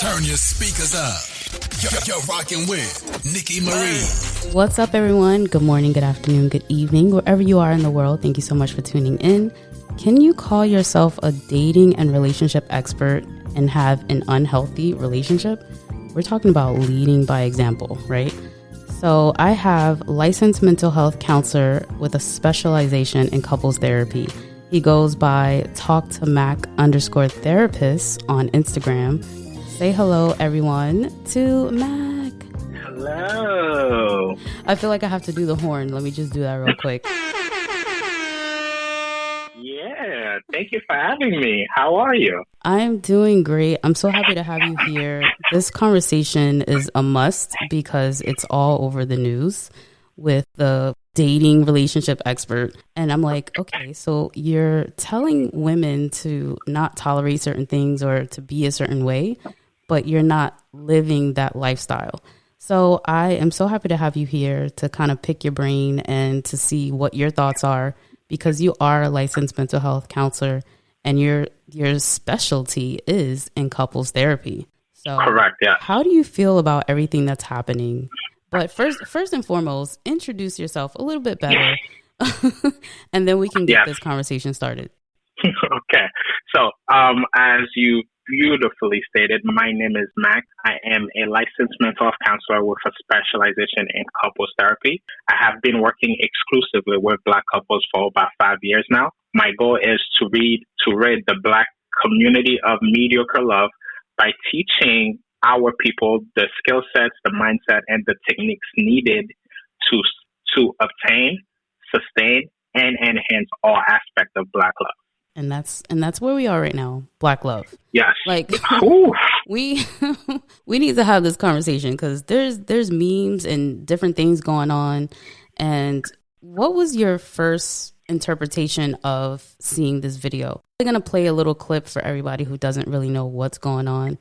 Turn your speakers up. You're rocking with Nikki Marie. What's up, everyone? Good morning, good afternoon, good evening, wherever you are in the world. Thank you so much for tuning in. Can you call yourself a dating and relationship expert and have an unhealthy relationship? We're talking about leading by example, right? So I have licensed mental health counselor with a specialization in couples therapy. He goes by talktomac_therapist on Instagram. Say hello, everyone, to Mac. Hello. I feel like I have to do the horn. Let me just do that real quick. Yeah, thank you for having me. How are you? I'm doing great. I'm so happy to have you here. This conversation is a must because it's all over the news with the dating relationship expert. And I'm like, okay, so you're telling women to not tolerate certain things or to be a certain way, but you're not living that lifestyle. So I am so happy to have you here to kind of pick your brain and to see what your thoughts are, because you are a licensed mental health counselor and your specialty is in couples therapy. So correct, yeah. How do you feel about everything that's happening? But first and foremost, introduce yourself a little bit better, and then we can get this conversation started. Okay. So, as you beautifully stated, my name is Mac. I am a licensed mental health counselor with a specialization in couples therapy. I have been working exclusively with Black couples for about 5 years now. My goal is to rid the Black community of mediocre love by teaching our people the skill sets, the mindset, and the techniques needed to obtain, sustain, and enhance all aspects of Black love. And that's where we are right now. Black love. Yes. Like we need to have this conversation because there's memes and different things going on. And what was your first interpretation of seeing this video? I'm going to play a little clip for everybody who doesn't really know what's going on.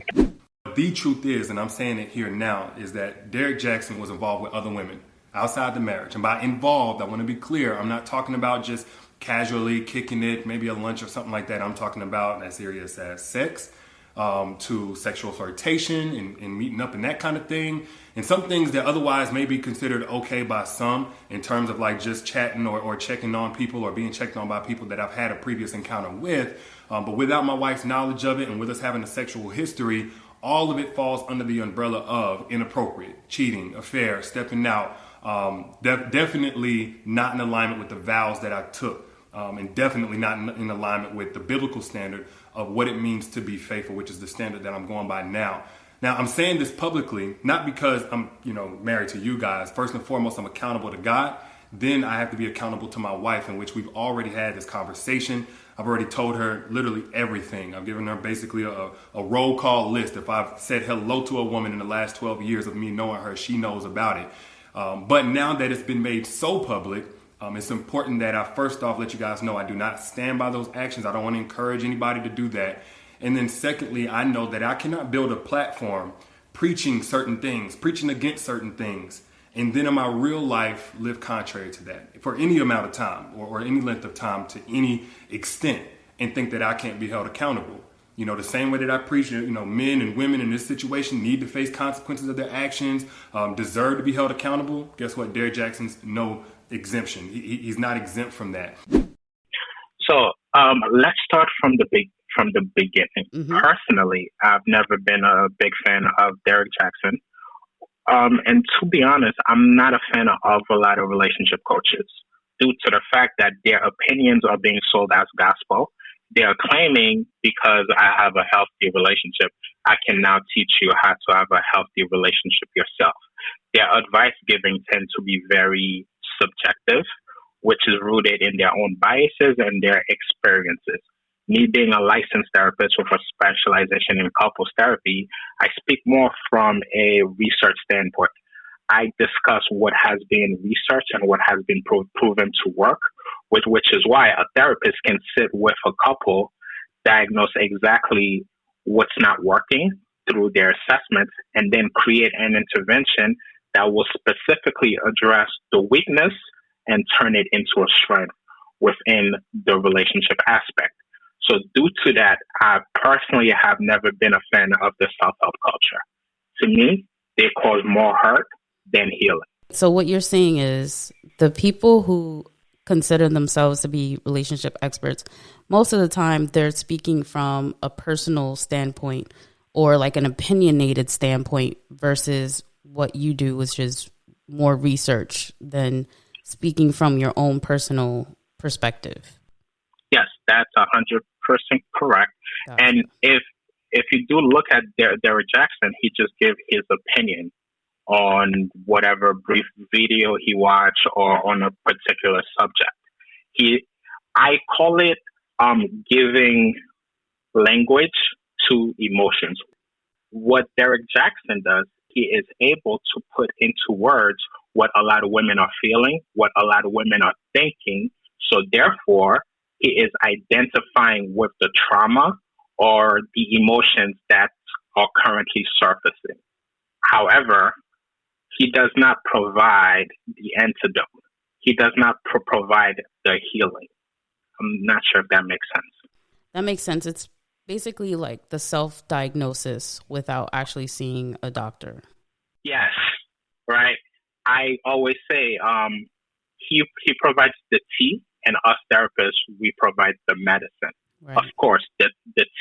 The truth is, and I'm saying it here now, is that Derrick Jaxn was involved with other women outside the marriage. And by involved, I want to be clear, I'm not talking about just casually kicking it, maybe a lunch or something like that. I'm talking about as serious as sex, to sexual flirtation and meeting up and that kind of thing. And some things that otherwise may be considered okay by some in terms of like just chatting or checking on people or being checked on by people that I've had a previous encounter with. But without my wife's knowledge of it and with us having a sexual history, all of it falls under the umbrella of inappropriate, cheating, affair, stepping out, definitely not in alignment with the vows that I took, and definitely not in alignment with the biblical standard of what it means to be faithful, which is the standard that I'm going by now. Now, I'm saying this publicly, not because I'm, married to you guys. First and foremost, I'm accountable to God. Then I have to be accountable to my wife, in which we've already had this conversation. I've already told her literally everything. I've given her basically a roll call list. If I've said hello to a woman in the last 12 years of me knowing her, she knows about it. But now that it's been made so public, it's important that I first off let you guys know I do not stand by those actions. I don't want to encourage anybody to do that. And then secondly, I know that I cannot build a platform preaching certain things, preaching against certain things, and then in my real life live contrary to that for any amount of time or any length of time to any extent and think that I can't be held accountable. The same way that I preach, men and women in this situation need to face consequences of their actions, deserve to be held accountable. Guess what? Derrick Jaxn's no exemption. He's not exempt from that. So let's start from the beginning. Mm-hmm. Personally, I've never been a big fan of Derrick Jaxn. And to be honest, I'm not a fan of a lot of relationship coaches due to the fact that their opinions are being sold as gospel. They are claiming because I have a healthy relationship, I can now teach you how to have a healthy relationship yourself. Their advice giving tend to be very subjective, which is rooted in their own biases and their experiences. Me being a licensed therapist with a specialization in couples therapy, I speak more from a research standpoint. I discuss what has been researched and what has been proven to work, which is why a therapist can sit with a couple, diagnose exactly what's not working through their assessments, and then create an intervention that will specifically address the weakness and turn it into a strength within the relationship aspect. So due to that, I personally have never been a fan of the self-help culture. To me, they cause more hurt than healing. So what you're saying is the people who consider themselves to be relationship experts, most of the time they're speaking from a personal standpoint or like an opinionated standpoint versus what you do, which is more research than speaking from your own personal perspective. Yes, that's 100% correct. Gotcha. And if you do look at Derrick Jaxn, he just gave his opinion on whatever brief video he watched or on a particular subject. I call it giving language to emotions. What Derrick Jaxn does, he is able to put into words what a lot of women are feeling, what a lot of women are thinking. So therefore, he is identifying with the trauma or the emotions that are currently surfacing. However, he does not provide the antidote. He does not provide the healing. I'm not sure if that makes sense. That makes sense. It's basically like the self-diagnosis without actually seeing a doctor. Yes, right. I always say he provides the tea, and us therapists, we provide the medicine. Right. Of course, the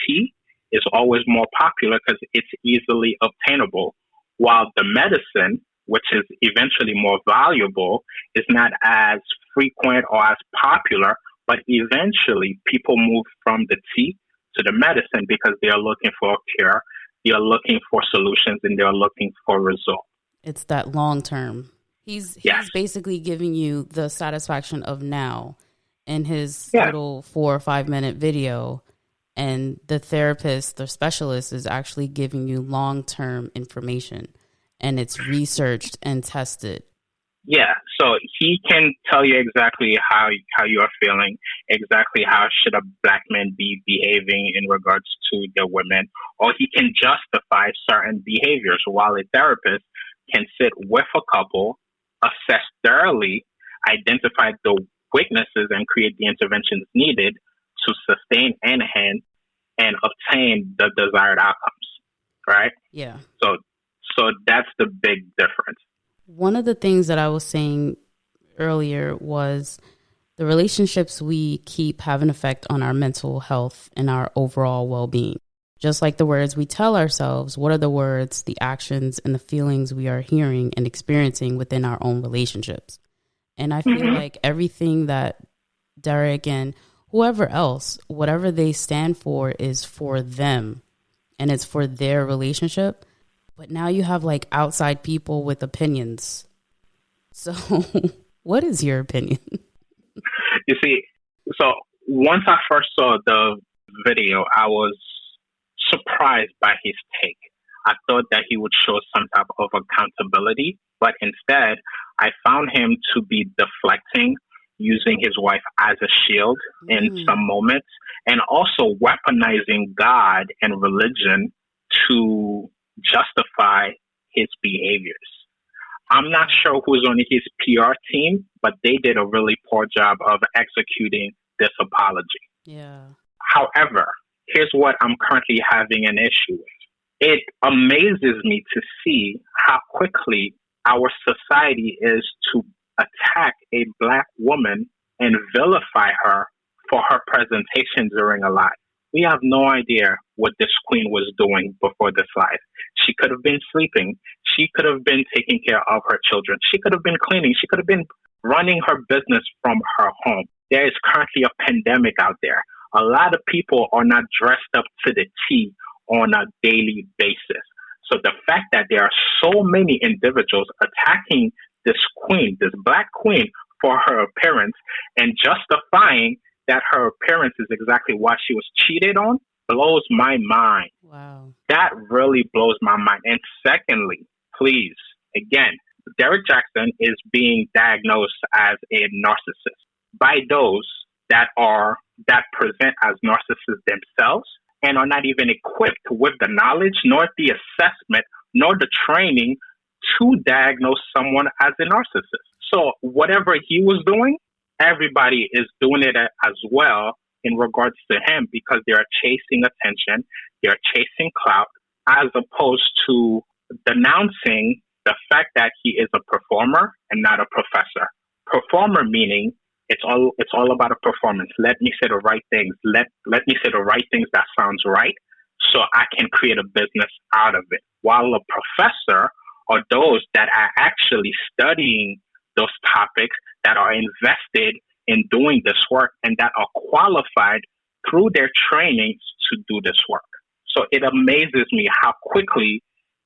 tea is always more popular because it's easily obtainable, while the medicine, which is eventually more valuable, is not as frequent or as popular, but eventually people move from the tea to the medicine because they are looking for a cure, they are looking for solutions, and they are looking for results. It's that long term. He's basically giving you the satisfaction of now in his little 4 or 5 minute video. And the therapist, the specialist, is actually giving you long term information, and it's researched and tested. Yeah. So he can tell you exactly how you are feeling, exactly how should a black man be behaving in regards to the women, or he can justify certain behaviors, while a therapist can sit with a couple, assess thoroughly, identify the weaknesses, and create the interventions needed to sustain and enhance and obtain the desired outcomes. Right? Yeah. So that's the big difference. One of the things that I was saying earlier was the relationships we keep have an effect on our mental health and our overall well-being. Just like the words we tell ourselves, what are the words, the actions, and the feelings we are hearing and experiencing within our own relationships? And I feel like everything that Derrick and whoever else, whatever they stand for is for them and it's for their relationship. But now you have like outside people with opinions. So what is your opinion? You see, so once I first saw the video, I was surprised by his take. I thought that he would show some type of accountability, but instead I found him to be deflecting, using his wife as a shield in some moments, and also weaponizing God and religion to justify his behaviors. I'm not sure who's on his PR team, but they did a really poor job of executing this apology. Yeah. However, here's what I'm currently having an issue with. It amazes me to see how quickly our society is to attack a black woman and vilify her for her presentation during a live. We have no idea what this queen was doing before this live. She could have been sleeping. She could have been taking care of her children. She could have been cleaning. She could have been running her business from her home. There is currently a pandemic out there. A lot of people are not dressed up to the T on a daily basis. So the fact that there are so many individuals attacking this queen, this black queen, for her appearance and justifying that her appearance is exactly what she was cheated on blows my mind. Wow. That really blows my mind. And secondly, please, again, Derrick Jaxn is being diagnosed as a narcissist by those that present as narcissists themselves and are not even equipped with the knowledge, nor the assessment, nor the training to diagnose someone as a narcissist. So whatever he was doing, everybody is doing it as well in regards to him because they are chasing attention, they are chasing clout, as opposed to denouncing the fact that he is a performer and not a professor. Performer meaning it's all about a performance. Let me say the right things. Let me say the right things that sounds right so I can create a business out of it. While a professor are those that are actually studying those topics, that are invested in doing this work, and that are qualified through their trainings to do this work. So it amazes me how quickly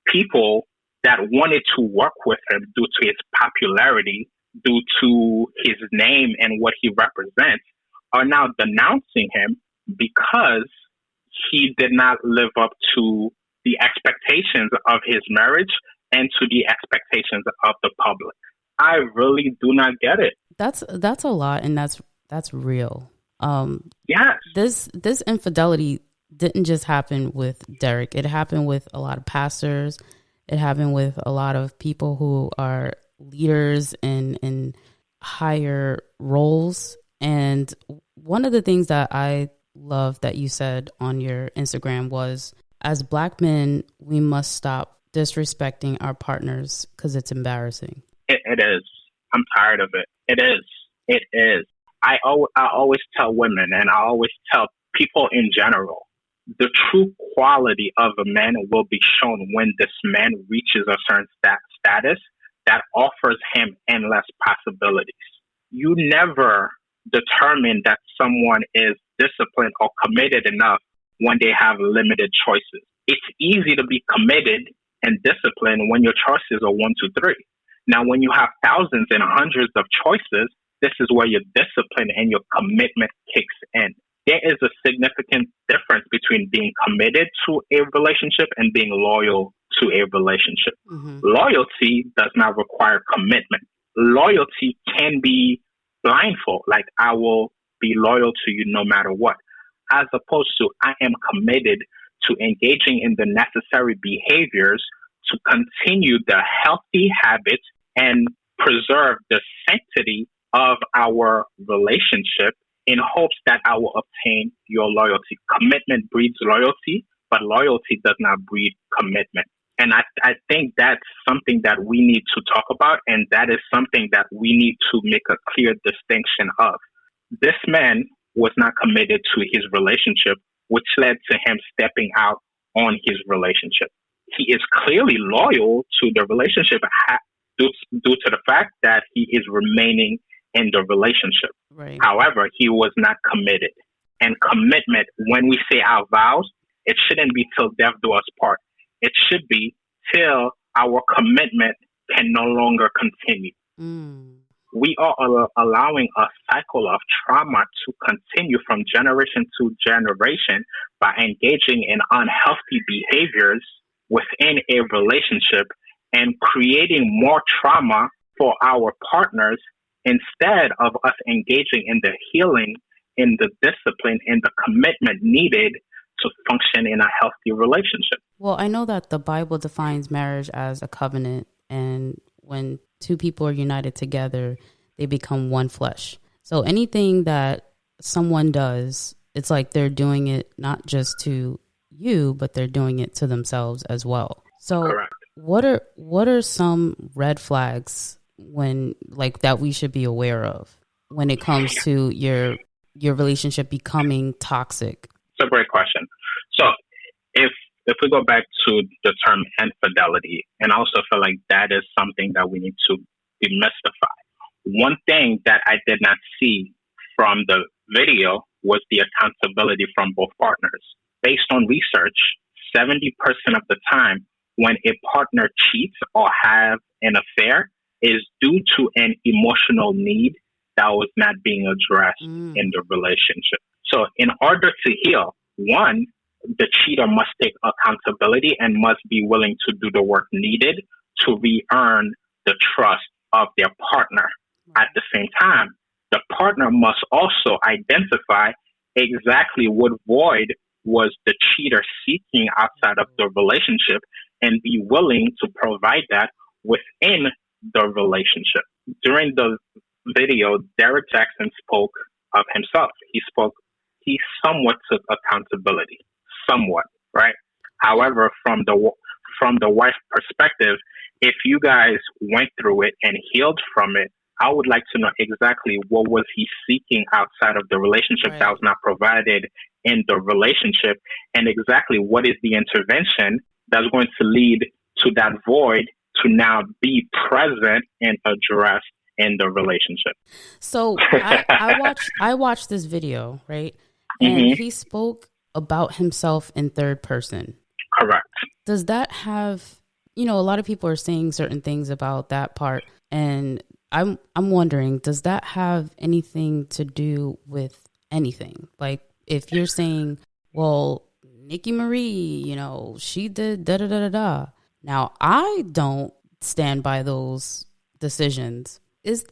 people that wanted to work with him due to his popularity, due to his name and what he represents, are now denouncing him because he did not live up to the expectations of his marriage and to the expectations of the public. I really do not get it. That's a lot, and that's real. Yes. This infidelity didn't just happen with Derrick. It happened with a lot of pastors. It happened with a lot of people who are leaders in higher roles. And one of the things that I love that you said on your Instagram was, as Black men, we must stop disrespecting our partners because it's embarrassing. It is. I'm tired of it. It is. It is. I always tell women, and I always tell people in general, the true quality of a man will be shown when this man reaches a certain status that offers him endless possibilities. You never determine that someone is disciplined or committed enough when they have limited choices. It's easy to be committed and disciplined when your choices are 1, 2, 3. Now, when you have thousands and hundreds of choices, this is where your discipline and your commitment kicks in. There is a significant difference between being committed to a relationship and being loyal to a relationship. Mm-hmm. Loyalty does not require commitment. Loyalty can be blindfold, like I will be loyal to you no matter what, as opposed to I am committed to engaging in the necessary behaviors to continue the healthy habits and preserve the sanctity of our relationship in hopes that I will obtain your loyalty. Commitment breeds loyalty, but loyalty does not breed commitment. And I think that's something that we need to talk about, and that is something that we need to make a clear distinction of. This man was not committed to his relationship, which led to him stepping out on his relationship. He is clearly loyal to the relationship due to the fact that he is remaining in the relationship. Right. However, he was not committed. And commitment, when we say our vows, it shouldn't be till death do us part. It should be till our commitment can no longer continue. Mm. We are allowing a cycle of trauma to continue from generation to generation by engaging in unhealthy behaviors within a relationship and creating more trauma for our partners instead of us engaging in the healing, in the discipline, in the commitment needed to function in a healthy relationship. Well, I know that the Bible defines marriage as a covenant, and when two people are united together, they become one flesh. So anything that someone does, it's like they're doing it not just to you, but they're doing it to themselves as well. So correct. What are some red flags when like that we should be aware of when it comes to your relationship becoming toxic? It's a great question. So if we go back to the term infidelity, and I also feel like that is something that we need to demystify. One thing that I did not see from the video was the accountability from both partners. Based on research, 70% of the time when a partner cheats or have an affair is due to an emotional need that was not being addressed in the relationship. So in order to heal, one, the cheater must take accountability and must be willing to do the work needed to re-earn the trust of their partner. At the same time, the partner must also identify exactly what void was the cheater seeking outside of the relationship and be willing to provide that within the relationship. During the video, Derrick Jaxn spoke of himself. he somewhat took accountability, somewhat, right? However, from the wife perspective, if you guys went through it and healed from it, I would like to know exactly what was he seeking outside of the relationship that was not provided in the relationship, and exactly what is the intervention that's going to lead to that void to now be present and addressed in the relationship. So I watched this video, right? And he spoke about himself in third person. Correct. Does that have, a lot of people are saying certain things about that part, and I'm wondering, does that have anything to do with anything? Like, if you're saying, well, Nikki Marie, she did da da da da da. Now, I don't stand by those decisions. Is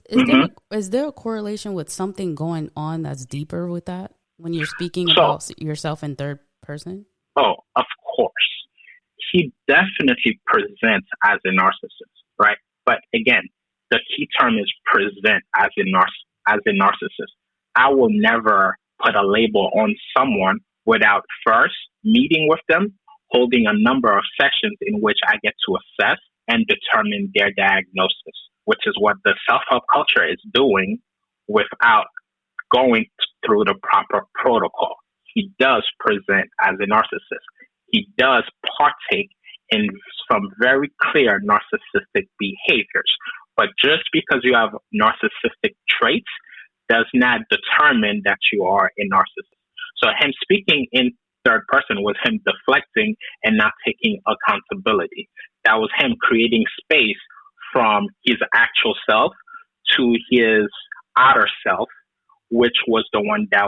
there a correlation with something going on that's deeper with that when you're speaking about yourself in third person? Oh, of course. He definitely presents as a narcissist, right? But again, the key term is present as a narcissist. I will never put a label on someone without first meeting with them, holding a number of sessions in which I get to assess and determine their diagnosis, which is what the self-help culture is doing without going through the proper protocol. He does present as a narcissist. He does partake in some very clear narcissistic behaviors. But just because you have narcissistic traits does not determine that you are a narcissist. So him speaking in third person was him deflecting and not taking accountability. That was him creating space from his actual self to his outer self, which was the one that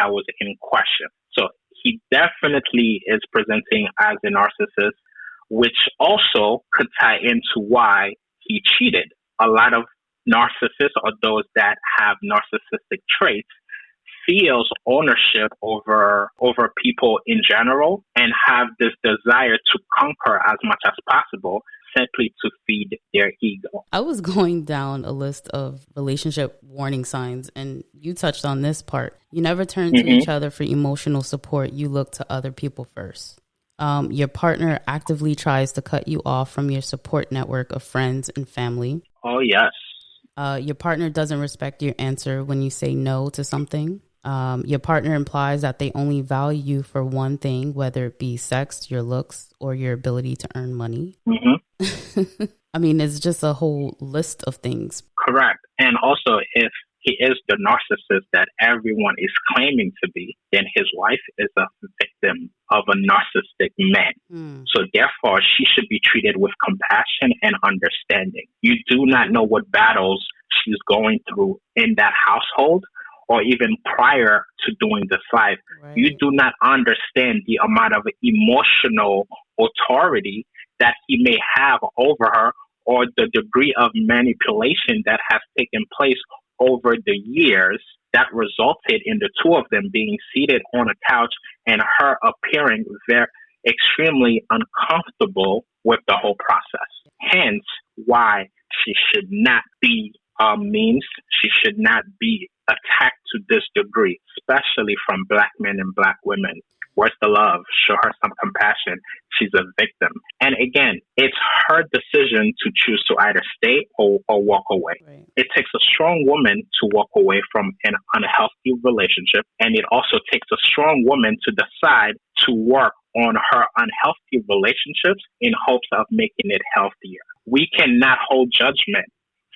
was in question. So he definitely is presenting as a narcissist, which also could tie into why he cheated. A lot of narcissists, or those that have narcissistic traits, feels ownership over people in general and have this desire to conquer as much as possible simply to feed their ego. I was going down a list of relationship warning signs, and you touched on this part. You never turn to each other for emotional support. You look to other people first. Your partner actively tries to cut you off from your support network of friends and family. Oh, yes. Your partner doesn't respect your answer when you say no to something. Your partner implies that they only value you for one thing, whether it be sex, your looks, or your ability to earn money. I mean, it's just a whole list of things. Correct. And also, if he is the narcissist that everyone is claiming to be, then his wife is a victim of a narcissistic man. So therefore, she should be treated with compassion and understanding. You do not know what battles she's going through in that household, or even prior to doing this life. Right. You do not understand the amount of emotional authority that he may have over her, or the degree of manipulation that has taken place over the years that resulted in the two of them being seated on a couch and her appearing very extremely uncomfortable with the whole process. Hence why she should not be she should not be attacked to this degree, especially from Black men and Black women. Where's the love? Show her some compassion. She's a victim. And again, it's her decision to choose to either stay or walk away. Right. It takes a strong woman to walk away from an unhealthy relationship. And it also takes a strong woman to decide to work on her unhealthy relationships in hopes of making it healthier. We cannot hold judgment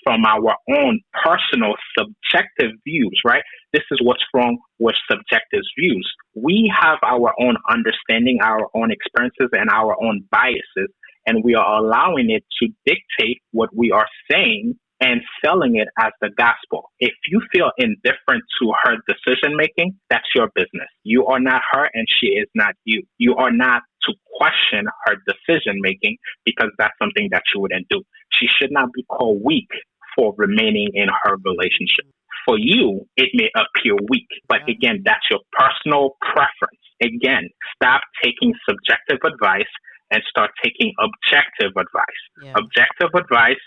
from our own personal subjective views, right? This is what's wrong with subjective views. We have our own understanding, our own experiences, and our own biases, and we are allowing it to dictate what we are saying and selling it as the gospel. If you feel indifferent to her decision-making, that's your business. You are not her, and she is not you. You are not to question her decision-making, because that's something that she wouldn't do. She should not be called weak for remaining in her relationship. For you, it may appear weak, but again, that's your personal preference. Again, stop taking subjective advice and start taking objective advice. Yeah. Objective advice,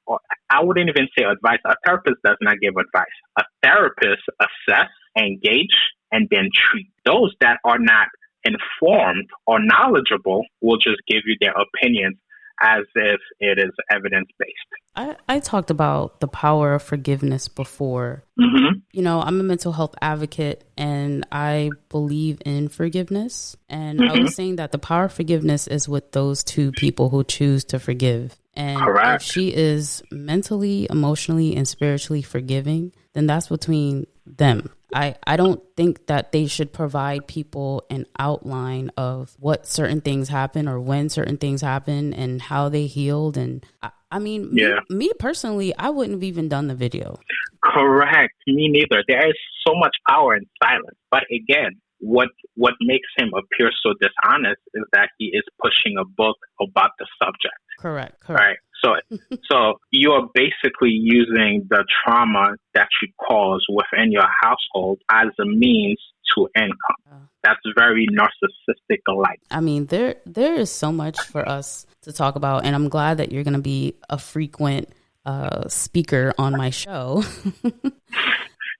or I wouldn't even say advice. A therapist does not give advice. A therapist assess, engage, and then treat. Those that are not informed or knowledgeable will just give you their opinions as if it is evidence-based. I talked about the power of forgiveness before. Mm-hmm. You know, I'm a mental health advocate and I believe in forgiveness. And I was saying that the power of forgiveness is with those two people who choose to forgive. And Correct. if she is mentally, emotionally, and spiritually forgiving, then that's between them. I don't think that they should provide people an outline of what certain things happen or when certain things happen and how they healed. And I mean, me personally, I wouldn't have even done the video. Correct. Me neither. There is so much power in silence. But again, what makes him appear so dishonest is that he is pushing a book about the subject. Correct. Right. So you're basically using the trauma that you cause within your household as a means to income. That's very narcissistic-like. I mean, there is so much for us to talk about, and I'm glad that you're going to be a frequent speaker on my show.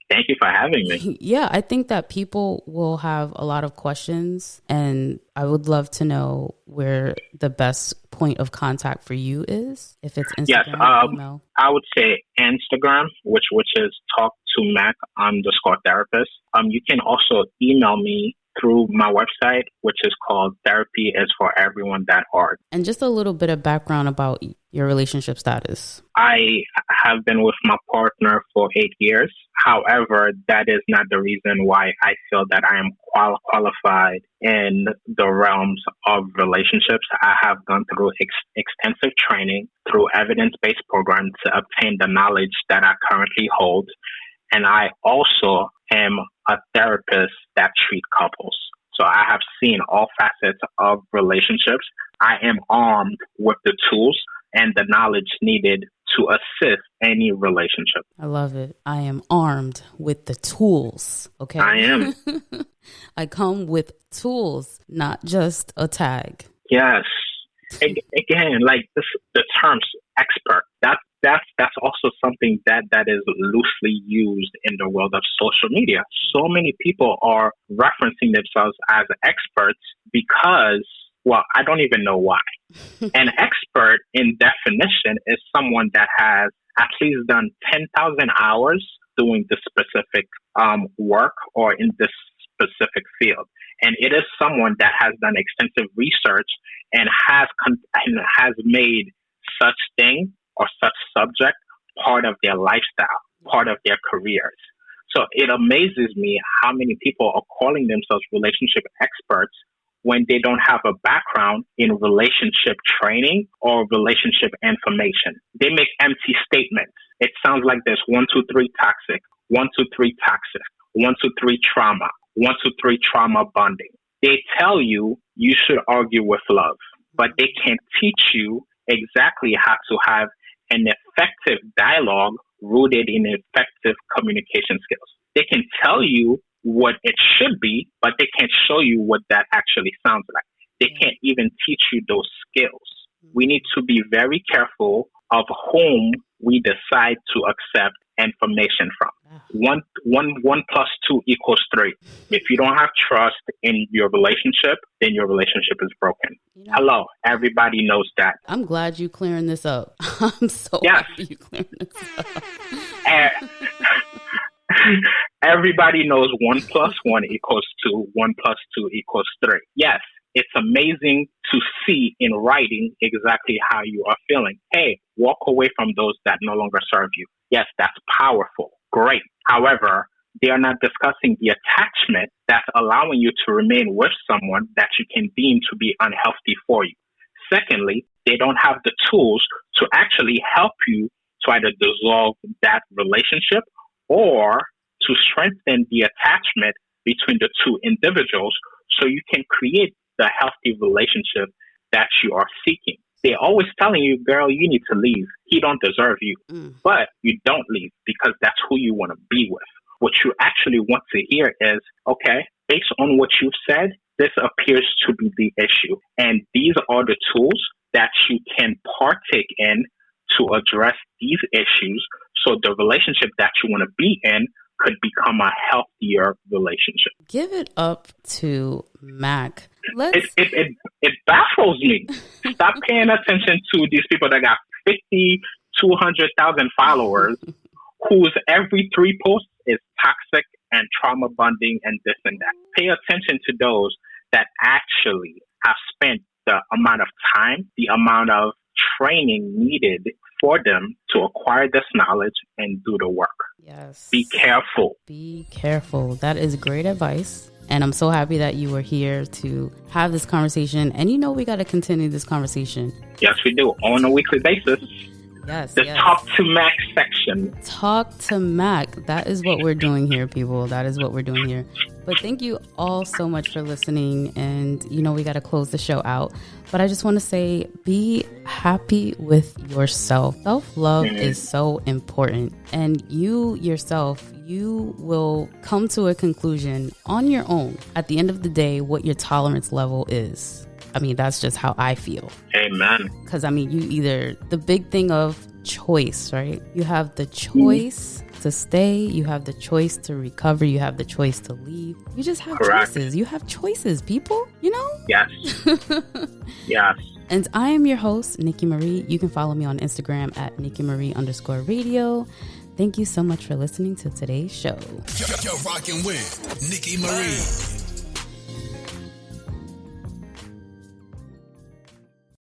Thank you for having me. Yeah, I think that people will have a lot of questions, and I would love to know where the best point of contact for you is. If it's Instagram, email. I would say Instagram, which is talk2mac_therapist. You can also email me through my website, which is called therapyisforeveryone.org. And just a little bit of background about your relationship status. I have been with my partner for 8 years. However, that is not the reason why I feel that I am qualified in the realms of relationships. I have gone through extensive training through evidence-based programs to obtain the knowledge that I currently hold. And I also am a therapist that treats couples. So I have seen all facets of relationships. I am armed with the tools and the knowledge needed to assist any relationship. I love it. I am armed with the tools. Okay. I am. I come with tools, not just a tag. Yes. Again, like the terms expert, that's also something that is loosely used in the world of social media. So many people are referencing themselves as experts because, well, I don't even know why. An expert in definition is someone that has at least done 10,000 hours doing this specific work or in this specific field. And it is someone that has done extensive research and has made such thing or such subject part of their lifestyle, part of their careers. So it amazes me how many people are calling themselves relationship experts when they don't have a background in relationship training or relationship information. They make empty statements. It sounds like there's 1, 2, 3 toxic, 1, 2, 3 toxic, 1, 2, 3 trauma, 1, 2, 3 trauma bonding. They tell you you should argue with love, but they can't teach you exactly how to have an effective dialogue rooted in effective communication skills. They can tell you what it should be, but they can't show you what that actually sounds like. They can't even teach you those skills. We need to be very careful of whom we decide to accept information from. 1 plus 2 equals 3. If you don't have trust in your relationship, then your relationship is broken. Hello, everybody knows that. I'm glad you clearing this up. I'm so happy you clearing this up. Everybody knows 1 plus 1 equals 2, 1 plus 2 equals 3. Yes, it's amazing to see in writing exactly how you are feeling. Hey, walk away from those that no longer serve you. Yes, that's powerful. Great. However, they are not discussing the attachment that's allowing you to remain with someone that you can deem to be unhealthy for you. Secondly, they don't have the tools to actually help you to either dissolve that relationship or to strengthen the attachment between the two individuals so you can create the healthy relationship that you are seeking. They're always telling you, girl, you need to leave. He don't deserve you. But you don't leave because that's who you want to be with. What you actually want to hear is, okay, based on what you've said, this appears to be the issue. And these are the tools that you can partake in to address these issues so the relationship that you want to be in could become a healthier relationship. Give it up to Mac. It baffles me. Stop paying attention to these people that got 50, 200,000 followers whose every 3 posts is toxic and trauma bonding and this and that. Pay attention to those that actually have spent the amount of time, the amount of training needed for them to acquire this knowledge and do the work. Yes. Be careful. Be careful. That is great advice. And I'm so happy that you were here to have this conversation. And we got to continue this conversation. Yes, we do. On a weekly basis. Yes. The Talk to Mac section. Talk to Mac. That is what we're doing here, people. That is what we're doing here. But thank you all so much for listening. And, we got to close the show out. But I just want to say, be happy with yourself. Self-love is so important. And you yourself, you will come to a conclusion on your own at the end of the day what your tolerance level is. I mean, that's just how I feel. Amen. Because, the big thing of choice, right? You have the choice to stay. You have the choice to recover. You have the choice to leave. You just have choices. You have choices, people, Yes. Yes. And I am your host, Nikki Marie. You can follow me on Instagram at NikkiMarie_radio. Thank you so much for listening to today's show. You're rocking with Nikki Marie.